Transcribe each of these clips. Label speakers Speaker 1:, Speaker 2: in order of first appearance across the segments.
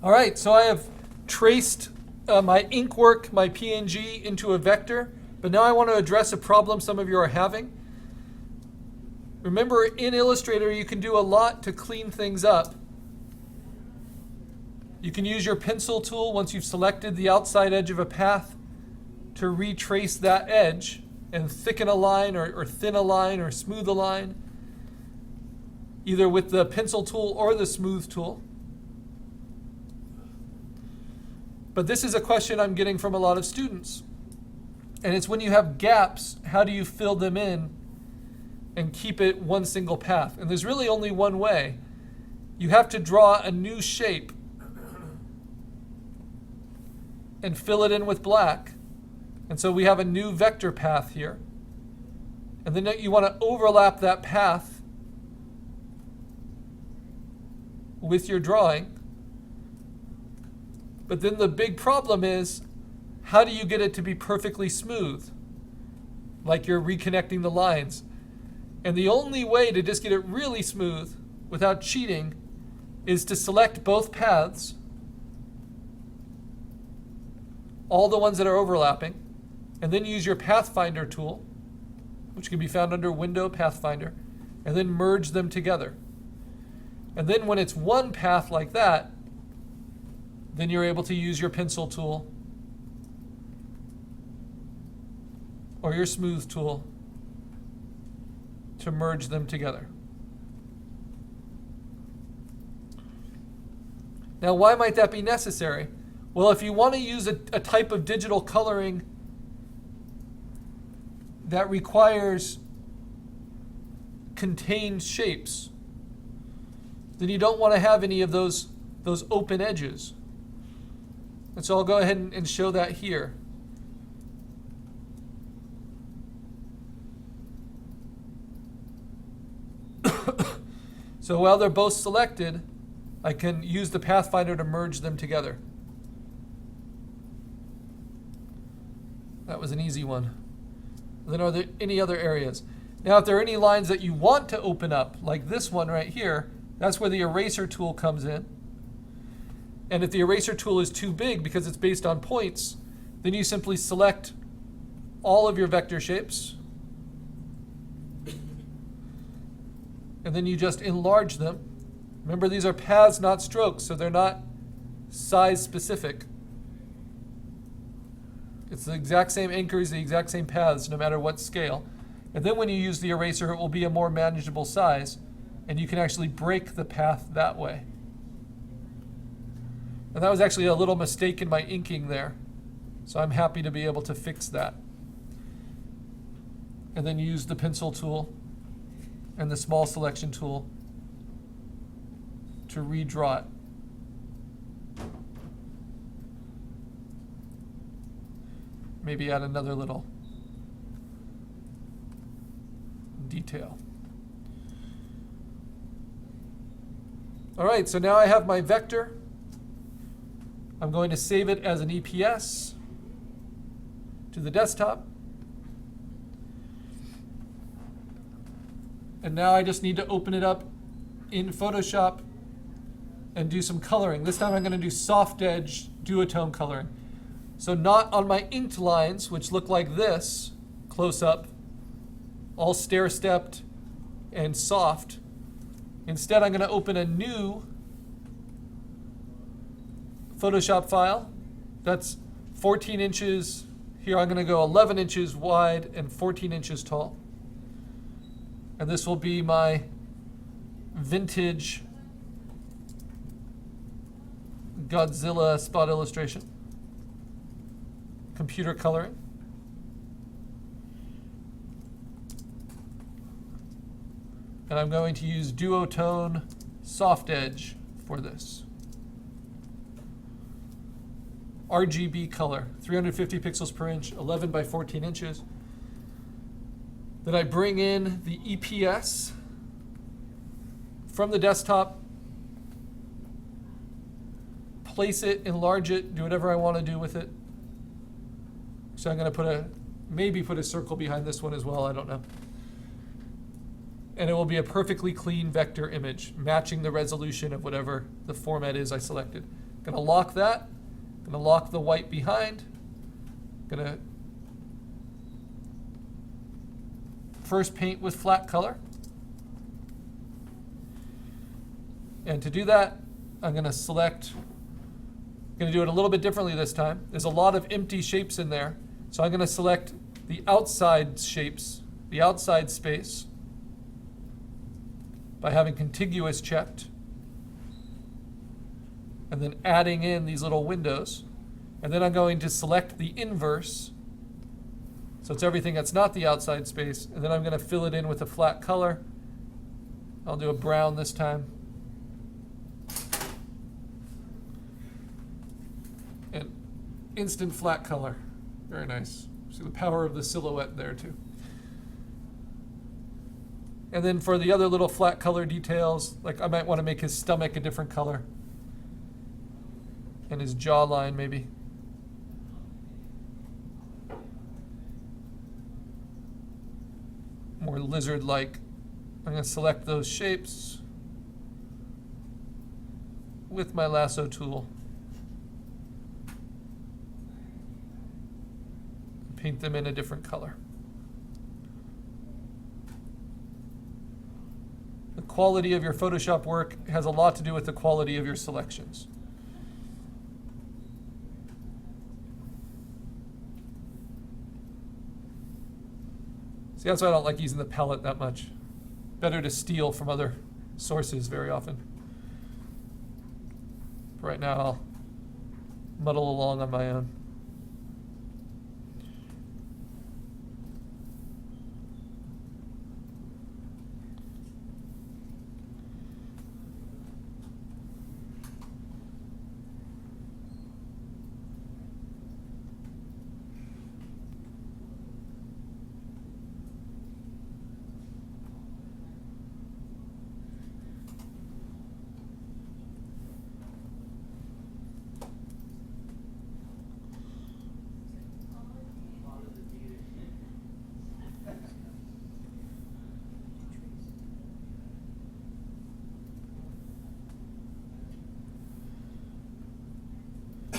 Speaker 1: All right, so I have traced my ink work, my PNG, into a vector, but now I want to address a problem some of you are having. Remember, in Illustrator, you can do a lot to clean things up. You can use your pencil tool once you've selected the outside edge of a path to retrace that edge and thicken a line or thin a line or smooth a line, either with the pencil tool or the smooth tool. But this is a question I'm getting from a lot of students. And it's when you have gaps, how do you fill them in and keep it one single path? And there's really only one way. You have to draw a new shape and fill it in with black. And so we have a new vector path here. And then you want to overlap that path with your drawing. But then the big problem is, how do you get it to be perfectly smooth? Like you're reconnecting the lines. And the only way to just get it really smooth without cheating is to select both paths, all the ones that are overlapping, and then use your Pathfinder tool, which can be found under Window Pathfinder, and then merge them together. And then when it's one path like that, then you're able to use your pencil tool or your smooth tool to merge them together. Now, why might that be necessary? Well, if you want to use a type of digital coloring that requires contained shapes, then you don't want to have any of those open edges. And so I'll go ahead and show that here. So while they're both selected, I can use the Pathfinder to merge them together. That was an easy one. Then are there any other areas? Now, if there are any lines that you want to open up, like this one right here, that's where the eraser tool comes in. And if the eraser tool is too big because it's based on points, then you simply select all of your vector shapes. And then you just enlarge them. Remember, these are paths, not strokes, so they're not size specific. It's the exact same anchors, the exact same paths, no matter what scale. And then when you use the eraser, it will be a more manageable size, and you can actually break the path that way. And that was actually a little mistake in my inking there, so I'm happy to be able to fix that. And then use the pencil tool and the small selection tool to redraw it. Maybe add another little detail. All right, so now I have my vector. I'm going to save it as an EPS to the desktop. And now I just need to open it up in Photoshop and do some coloring. This time I'm going to do soft edge duotone coloring. So not on my inked lines, which look like this, close up, all stair-stepped and soft. Instead, I'm going to open a new Photoshop file. That's 14 inches. Here I'm going to go 11 inches wide and 14 inches tall. And this will be my vintage Godzilla spot illustration. Computer coloring. And I'm going to use duotone soft edge for this. RGB color, 350 pixels per inch, 11 by 14 inches. Then I bring in the EPS from the desktop, place it, enlarge it, do whatever I want to do with it. So I'm going to maybe put a circle behind this one as well, I don't know. And it will be a perfectly clean vector image, matching the resolution of whatever the format is I selected. Gonna lock that. Gonna lock the white behind. Gonna first paint with flat color. And to do that, I'm gonna select, gonna do it a little bit differently this time. There's a lot of empty shapes in there. So I'm gonna select the outside shapes, the outside space, by having contiguous checked. And then adding in these little windows. And then I'm going to select the inverse. So it's everything that's not the outside space. And then I'm going to fill it in with a flat color. I'll do a brown this time. And instant flat color. Very nice. See the power of the silhouette there too. And then for the other little flat color details, like I might want to make his stomach a different color. And his jawline maybe. More lizard-like. I'm going to select those shapes with my lasso tool. Paint them in a different color. The quality of your Photoshop work has a lot to do with the quality of your selections. See, that's why I don't like using the palette that much. Better to steal from other sources very often. For right now, I'll muddle along on my own.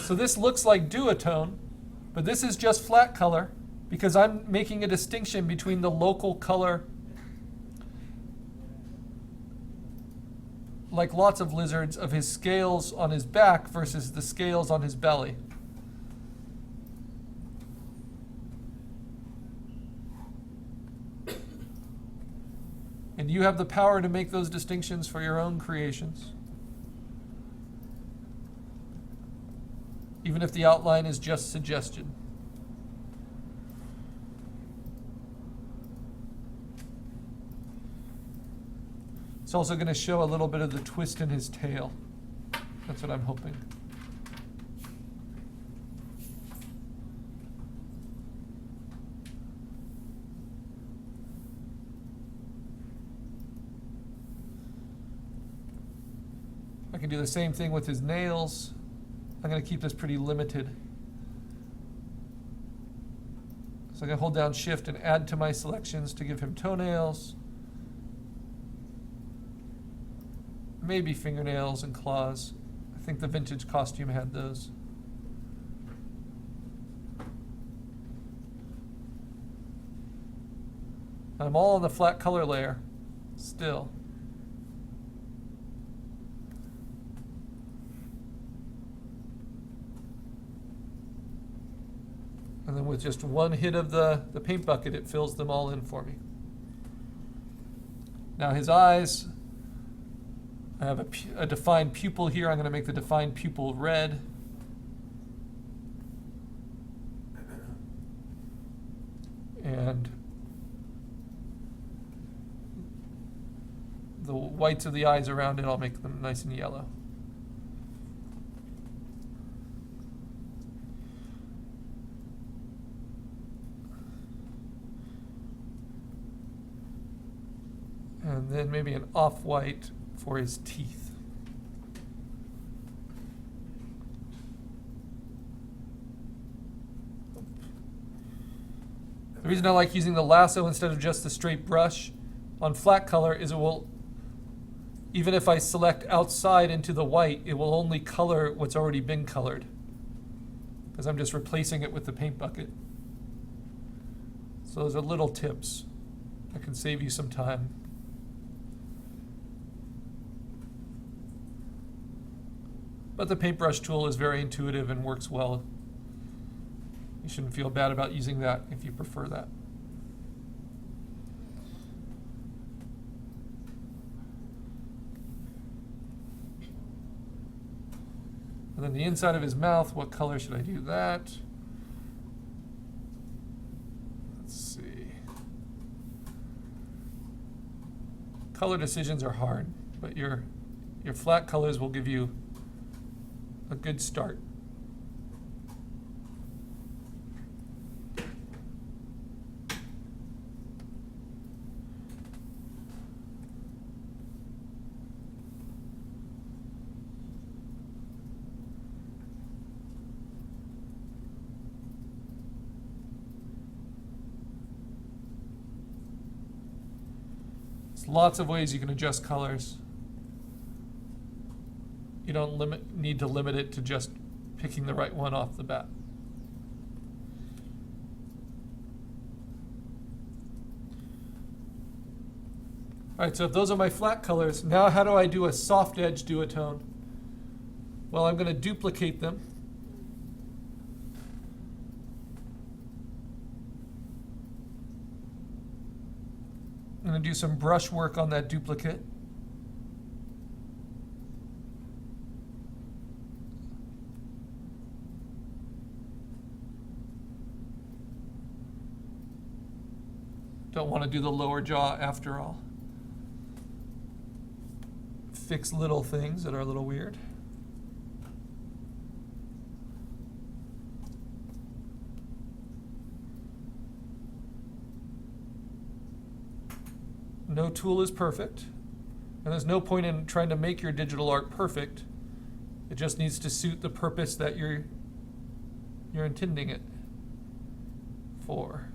Speaker 1: So this looks like duotone, but this is just flat color because I'm making a distinction between the local color, like lots of lizards, of his scales on his back versus the scales on his belly. And you have the power to make those distinctions for your own creations. Even if the outline is just suggestion. It's also going to show a little bit of the twist in his tail. That's what I'm hoping. I can do the same thing with his nails. I'm going to keep this pretty limited. So I'm going to hold down Shift and add to my selections to give him toenails, maybe fingernails and claws. I think the vintage costume had those. I'm all on the flat color layer still. And then with just one hit of the paint bucket, it fills them all in for me. Now his eyes, I have a defined pupil here. I'm going to make the defined pupil red. And the whites of the eyes around it, I'll make them nice and yellow. And then maybe an off-white for his teeth. The reason I like using the lasso instead of just the straight brush on flat color is it will even if I select outside into the white, it will only color what's already been colored, because I'm just replacing it with the paint bucket. So those are little tips that can save you some time. But the paintbrush tool is very intuitive and works well. You shouldn't feel bad about using that if you prefer that. And then the inside of his mouth, what color should I do that? Let's see. Color decisions are hard, but your flat colors will give you a good start. There's lots of ways you can adjust colors. You don't need to limit it to just picking the right one off the bat. All right, so if those are my flat colors, now how do I do a soft edge duotone? Well, I'm going to duplicate them. I'm going to do some brush work on that duplicate. Don't want to do the lower jaw after all. Fix little things that are a little weird. No tool is perfect, and there's no point in trying to make your digital art perfect. It just needs to suit the purpose that you're intending it for.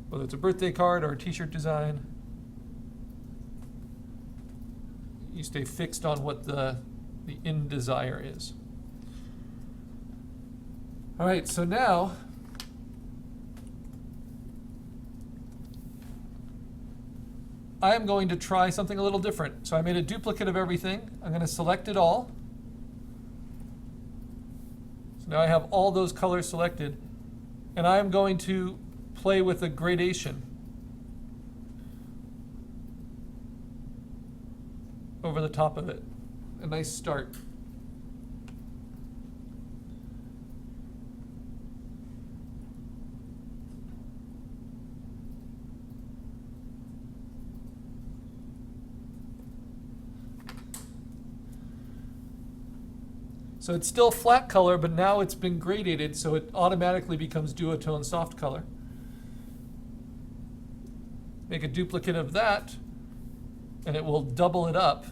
Speaker 1: Whether it's a birthday card or a t-shirt design, you stay fixed on what the end desire is. All right, so now I am going to try something a little different. So I made a duplicate of everything. I'm going to select it all. So now I have all those colors selected, and I am going to play with a gradation over the top of it. A nice start. So it's still flat color, but now it's been gradated, so it automatically becomes duotone soft color. Make a duplicate of that, and it will double it up.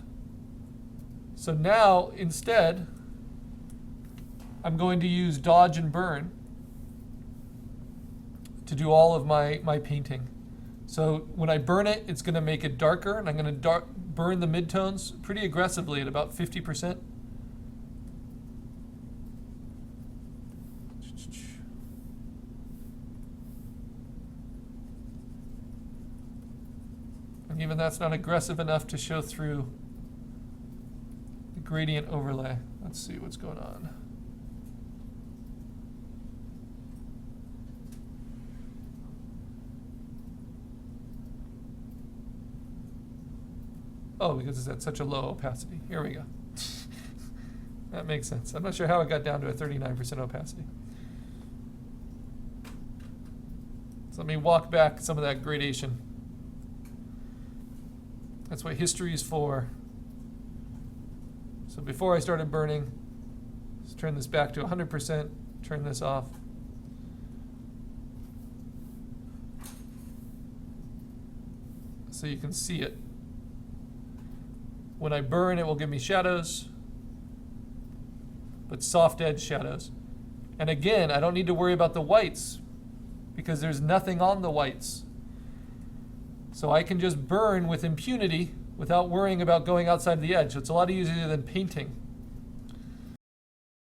Speaker 1: So now, instead, I'm going to use dodge and burn to do all of my painting. So when I burn it, it's going to make it darker, and I'm going to burn the midtones pretty aggressively at about 50%. And even that's not aggressive enough to show through the gradient overlay. Let's see what's going on. Oh, because it's at such a low opacity. Here we go. That makes sense. I'm not sure how it got down to a 39% opacity. So let me walk back some of that gradation. That's what history is for. So before I started burning, let's turn this back to 100%, turn this off. So you can see it. When I burn, it will give me shadows, but soft edge shadows. And again, I don't need to worry about the whites because there's nothing on the whites. So I can just burn with impunity without worrying about going outside the edge. It's a lot easier than painting.